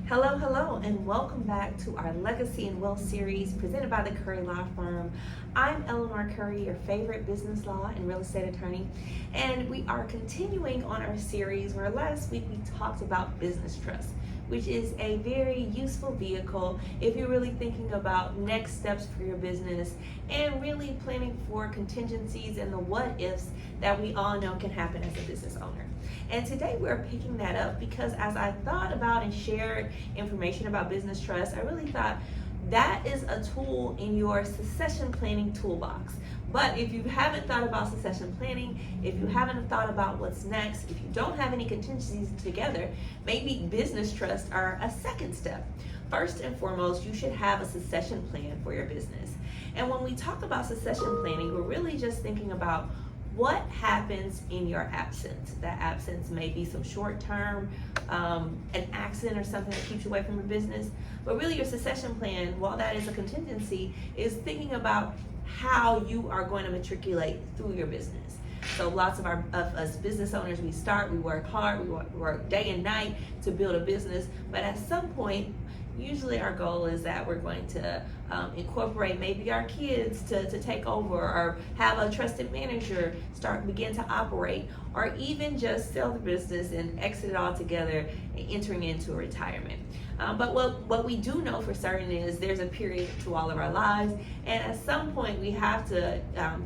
Hello, hello, and welcome back to our Legacy and Wealth series presented by the Curry Law Firm. I'm Eleanor Curry, your favorite business law and real estate attorney, and we are continuing on our series where last week we talked about business trust, which is a very useful vehicle if you're really thinking about next steps for your business and really planning for contingencies and the what ifs that we all know can happen as a business owner. And today we're picking that up because as I thought about and shared information about business trust, I really thought that is a tool in your succession planning toolbox. But if you haven't thought about succession planning, if you haven't thought about what's next, if you don't have any contingencies together, maybe business trusts are a second step. First and foremost, you should have a succession plan for your business. And when we talk about succession planning, we're really just thinking about what happens in your absence. That absence may be some short term, an accident or something that keeps you away from your business. But really your succession plan, while that is a contingency, is thinking about how you are going to matriculate through your business. So lots of us business owners, we work hard, we work day and night to build a business, but at some point, usually our goal is that we're going to incorporate maybe our kids to take over, or have a trusted manager begin to operate, or even just sell the business and exit it altogether, entering into a retirement. But what we do know for certain is there's a period to all of our lives, and at some point we have to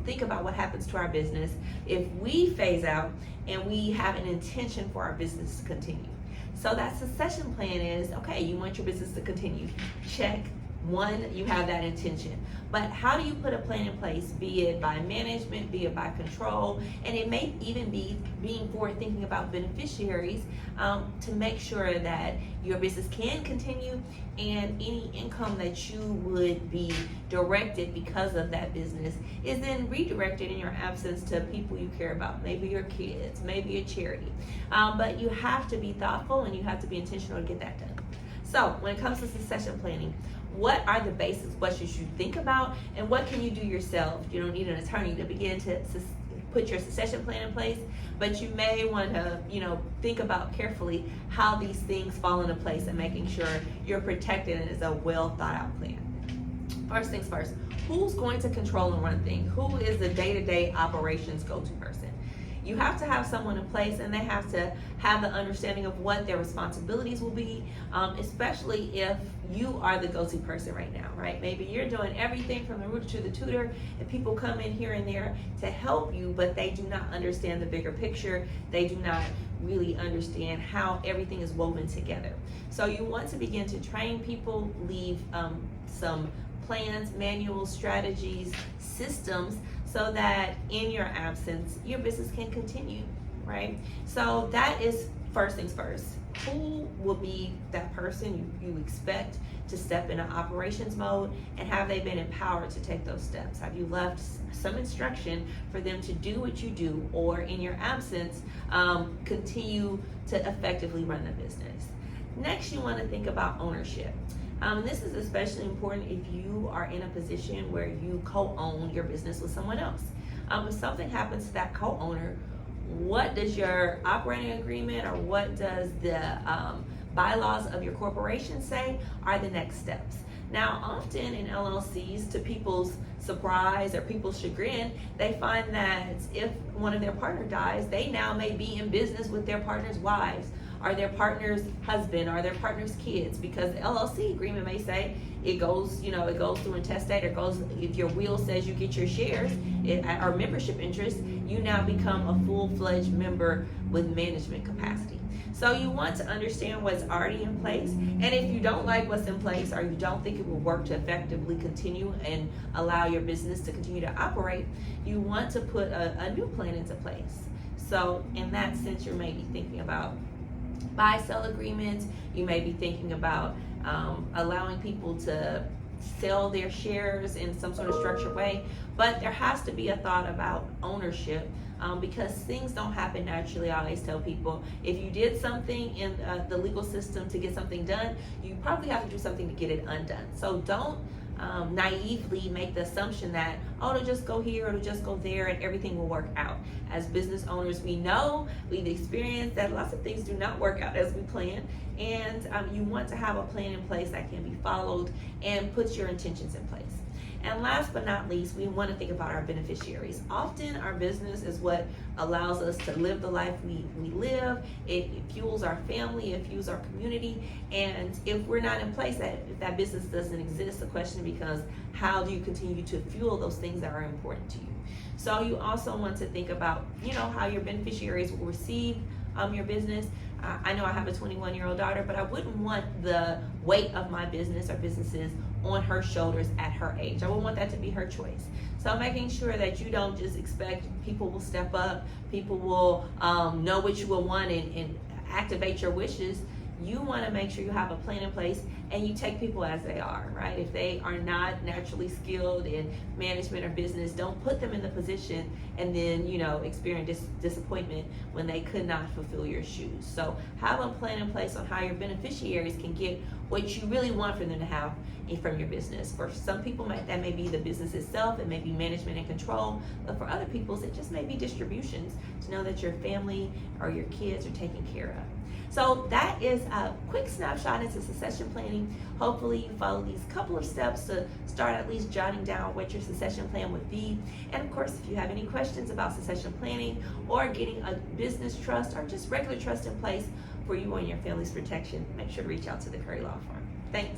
think about what happens to our business if we phase out and we have an intention for our business to continue. So that succession plan is, okay, you want your business to continue. Check. One, you have that intention. But how do you put a plan in place, be it by management, be it by control, and it may even be being forward thinking about beneficiaries to make sure that your business can continue and any income that you would be directed because of that business is then redirected in your absence to people you care about, maybe your kids, maybe a charity. But you have to be thoughtful and you have to be intentional to get that done. So when it comes to succession planning, what are the basics? What should you think about, and what can you do yourself? You don't need an attorney to begin to put your succession plan in place, but you may want to, think about carefully how these things fall into place and making sure you're protected and it's a well thought out plan. First things first, who's going to control and run things? Who is the day-to-day operations go-to person? You have to have someone in place, and they have to have the understanding of what their responsibilities will be, especially if you are the go-to person right now, right? Maybe you're doing everything from the rooter to the tutor, and people come in here and there to help you, but they do not understand the bigger picture. They do not really understand how everything is woven together. So you want to begin to train people, leave some plans, manuals, strategies, systems, so that in your absence, your business can continue, right? So that is first things first. Who will be that person you expect to step into operations mode, and have they been empowered to take those steps? Have you left some instruction for them to do what you do, or in your absence, continue to effectively run the business? Next, you want to think about ownership. This is especially important if you are in a position where you co-own your business with someone else. If something happens to that co-owner, what does your operating agreement or what does the bylaws of your corporation say are the next steps? Now, often in LLCs, to people's surprise or people's chagrin, they find that if one of their partner dies, they now may be in business with their partner's wives, or their partner's husband, or their partner's kids, because the LLC agreement may say it goes through intestate, or goes, if your will says you get your shares or membership interest, you now become a full-fledged member with management capacity. So you want to understand what's already in place, and if you don't like what's in place, or you don't think it will work to effectively continue and allow your business to continue to operate, you want to put a new plan into place. So in that sense, you may be thinking about buy-sell agreements. You may be thinking about allowing people to sell their shares in some sort of structured way, but there has to be a thought about ownership, because things don't happen naturally. I always tell people, if you did something in the legal system to get something done, you probably have to do something to get it undone. So don't naively make the assumption that, oh, it'll just go here, it'll just go there, and everything will work out. As business owners, we know, we've experienced that lots of things do not work out as we plan, and you want to have a plan in place that can be followed and puts your intentions in place. And last but not least, we want to think about our beneficiaries. Often our business is what allows us to live the life we live. It fuels our family, it fuels our community. And if we're not in place, if that business doesn't exist, the question becomes, how do you continue to fuel those things that are important to you? So you also want to think about, how your beneficiaries will receive your business. I know I have a 21-year-old daughter, but I wouldn't want the weight of my business or businesses on her shoulders at her age. I would want that to be her choice. So making sure that you don't just expect people will step up, people will know what you will want and activate your wishes. You want to make sure you have a plan in place and you take people as they are, right? If they are not naturally skilled in management or business, don't put them in the position and then, experience disappointment when they could not fulfill your shoes. So have a plan in place on how your beneficiaries can get what you really want for them to have from your business. For some people, that may be the business itself, it may be management and control, but for other people, it just may be distributions to know that your family or your kids are taken care of. So that is a quick snapshot into succession planning. Hopefully you follow these couple of steps to start at least jotting down what your succession plan would be. And of course, if you have any questions about succession planning or getting a business trust or just regular trust in place for you and your family's protection, make sure to reach out to the Curry Law Firm. Thanks.